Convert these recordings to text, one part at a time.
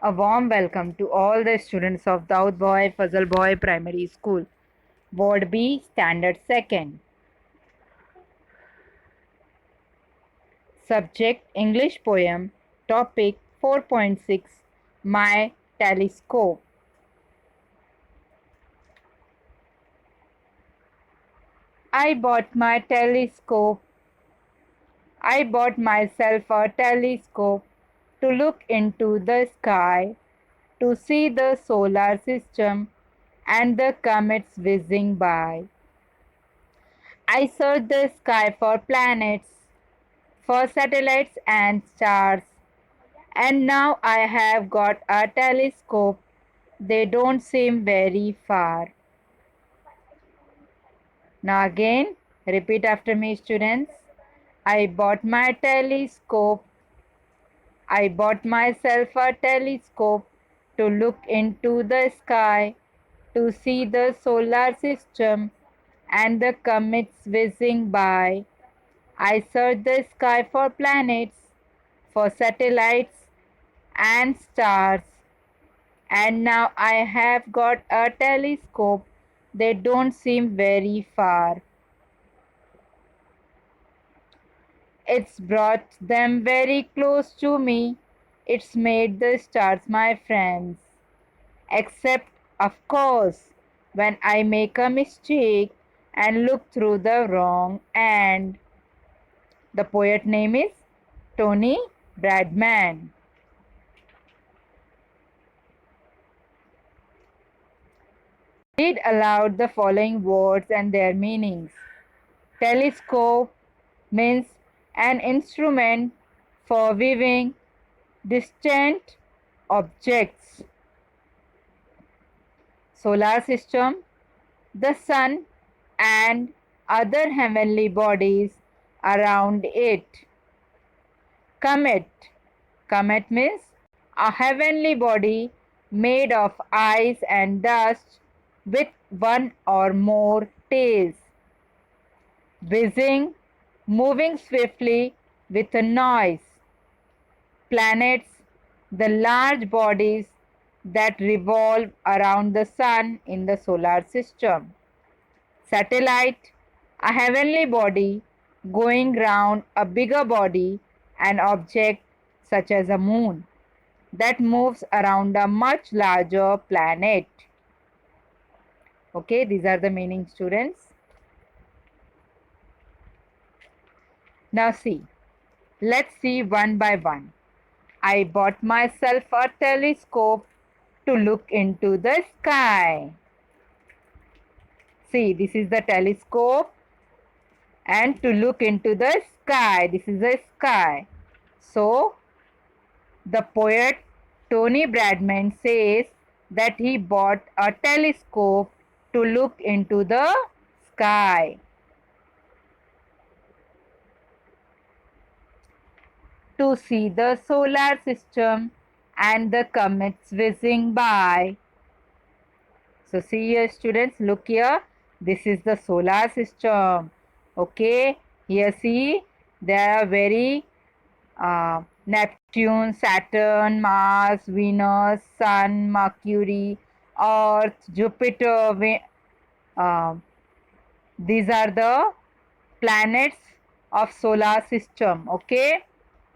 A warm welcome to all the students of Daud Boy Fazal Boy Primary School, Ward B, Standard 2nd. Subject English Poem, Topic 4.6 My Telescope. I bought my telescope. I bought myself a telescope to look into the sky, to see the solar system and the comets whizzing by. I searched the sky for planets, for satellites and stars, and now I have got a telescope. They don't seem very far. Now again, repeat after me, students. I bought my telescope. I bought myself a telescope to look into the sky, to see the solar system and the comets whizzing by. I searched the sky for planets, for satellites and stars, and now I have got a telescope. They don't seem very far. It's brought them very close to me. It's made the stars my friends. Except, of course, when I make a mistake and look through the wrong end. The poet name is Tony Bradman. Read aloud the following words and their meanings. Telescope means an instrument for viewing distant objects. Solar system, the sun and other heavenly bodies around it. Comet. Comet means a heavenly body made of ice and dust with one or more tails. Whizzing, moving swiftly with a noise. Planets, the large bodies that revolve around the sun in the solar system. Satellite, a heavenly body going round a bigger body, an object such as a moon that moves around a much larger planet. Okay, these are the meaning, students. Now see, let's see one by one. I bought myself a telescope to look into the sky. See, this is the telescope, and to look into the sky. This is the sky. So, the poet Tony Bradman says that he bought a telescope to look into the sky. To see the solar system and the comets whizzing by. So see here, students, look here. This is the solar system. Okay, here see, there are very Neptune, Saturn, Mars, Venus, Sun, Mercury, Earth, Jupiter. Uh, these are the planets of solar system. Okay,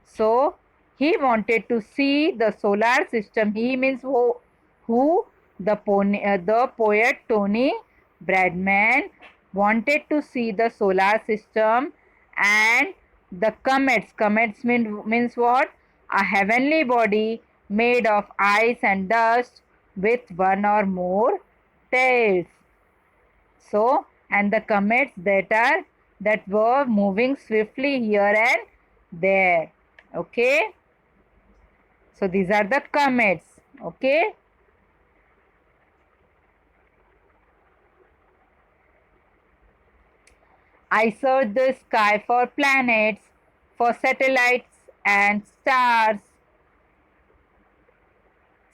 so he wanted to see the solar system. He means who the poet Tony Bradman wanted to see the solar system and the comets. Comets means what? A heavenly body made of ice and dust with one or more tails. So, and the comets that were moving swiftly here and there. Okay. So these are the comets. Okay. I search the sky for planets, for satellites and stars.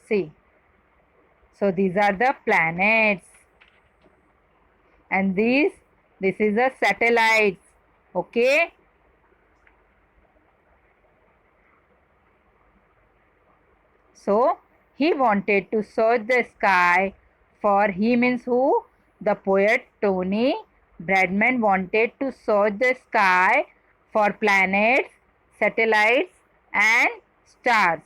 See. So these are the planets. And this is a satellites. Okay. So He wanted to search the sky for he means who? The poet Tony Bradman wanted to search the sky for planets, satellites, and stars.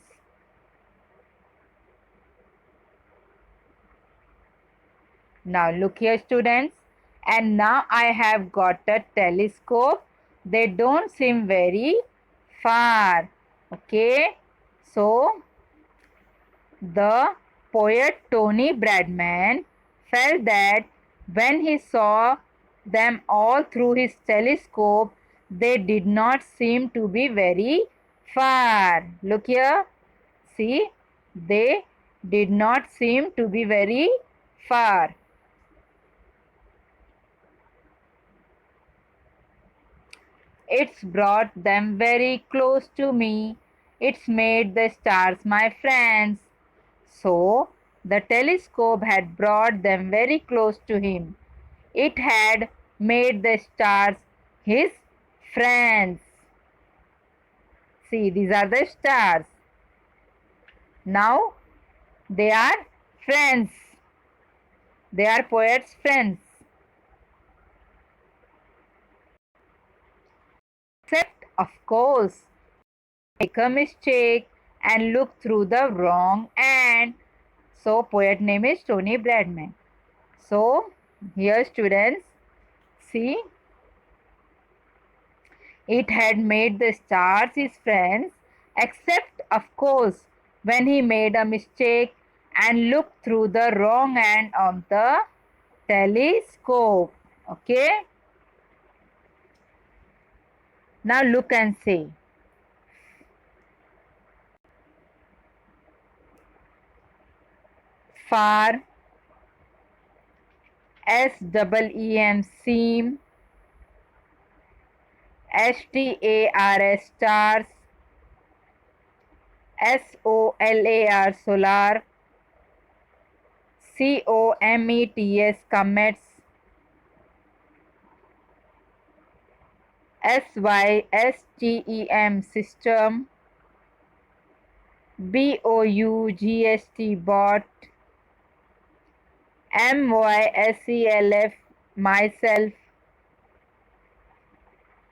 Now look here students, and now I have got a telescope. They don't seem very far. Okay, so the poet Tony Bradman felt that when he saw them all through his telescope, they did not seem to be very far. Look here, see, they did not seem to be very far. It's brought them very close to me. It's made the stars my friends. So the telescope had brought them very close to him. It had made the stars his friends. See, these are the stars. Now they are friends. They are poets' friends. Except, of course, make a mistake and look through the wrong end. So poet name is Tony Bradman. So here students, see, it had made the stars his friends, except of course when he made a mistake and looked through the wrong end of the telescope. Okay. Now look and say. Far, SEEM, seem, STARS, stars, SOLAR, solar, COMETS, comets, SYSTEM, system, BOUGST, bot, MYSELF, myself,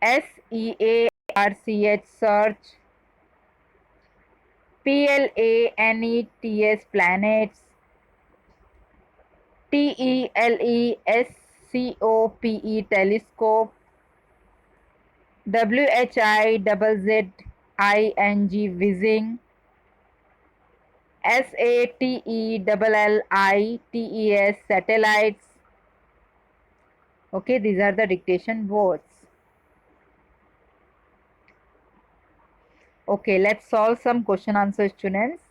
SEARCH, search, PLANETS, planets, TELESCOPE, telescope, WHIZZING, whizzing, SATELLITES, satellites. Okay, these are the dictation words. Okay, let's solve some question answer students.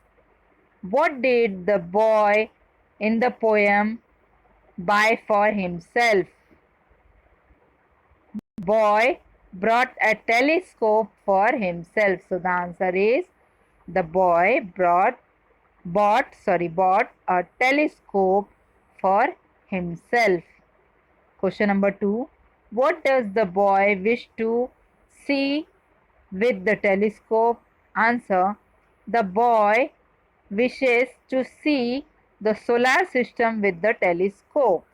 What did the boy in the poem buy for himself? Boy brought a telescope for himself. So the answer is the boy bought a telescope for himself. Question number 2. What does the boy wish to see with the telescope? Answer. The boy wishes to see the solar system with the telescope.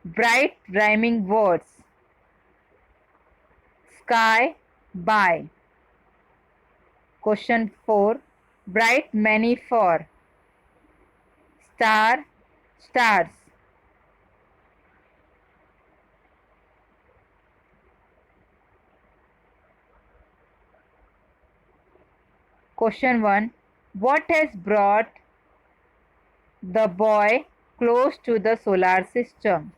Bright rhyming words. Sky, by. Question 4. Bright many for. Star, stars. Question 1. What has brought the boy close to the solar system?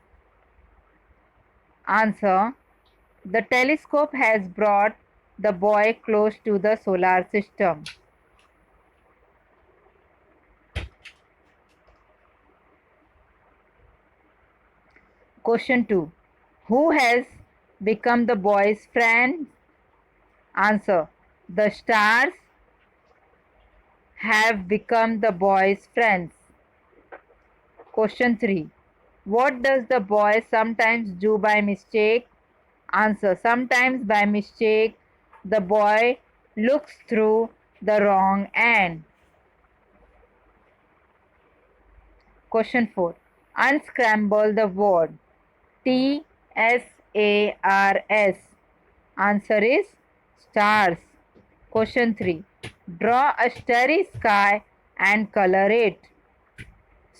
Answer. The telescope has brought the boy close to the solar system. Question 2. Who has become the boy's friend? Answer. The stars have become the boy's friends. Question 3. What does the boy sometimes do by mistake? Answer. Sometimes by mistake, the boy looks through the wrong end. Question 4. Unscramble the word. TSARS. Answer is stars. Question 3. Draw a starry sky and color it.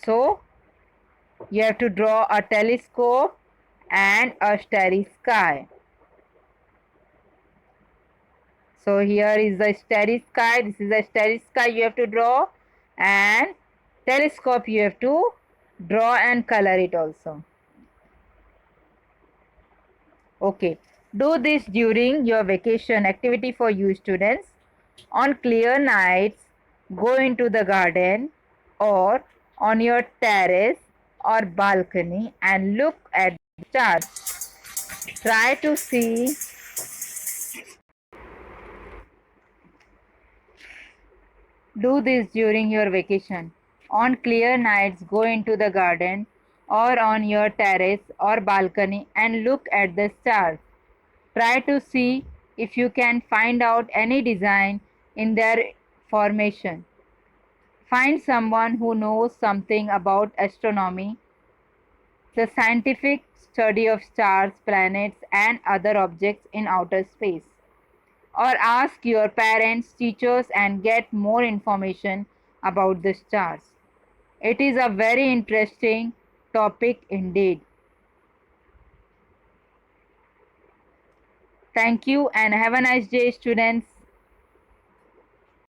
So, you have to draw a telescope and a starry sky. So here is the starry sky. This is the starry sky you have to draw, and telescope you have to draw and color it also. Okay. Do this during your vacation activity for you students. On clear nights, go into the garden or on your terrace or balcony and look at the stars. Try to see. Do this during your vacation. On clear nights, go into the garden or on your terrace or balcony and look at the stars. Try to see if you can find out any design in their formation. Find someone who knows something about astronomy, the scientific study of stars, planets, and other objects in outer space. Or ask your parents, teachers, and get more information about the stars. It is a very interesting topic indeed. Thank you and have a nice day, students.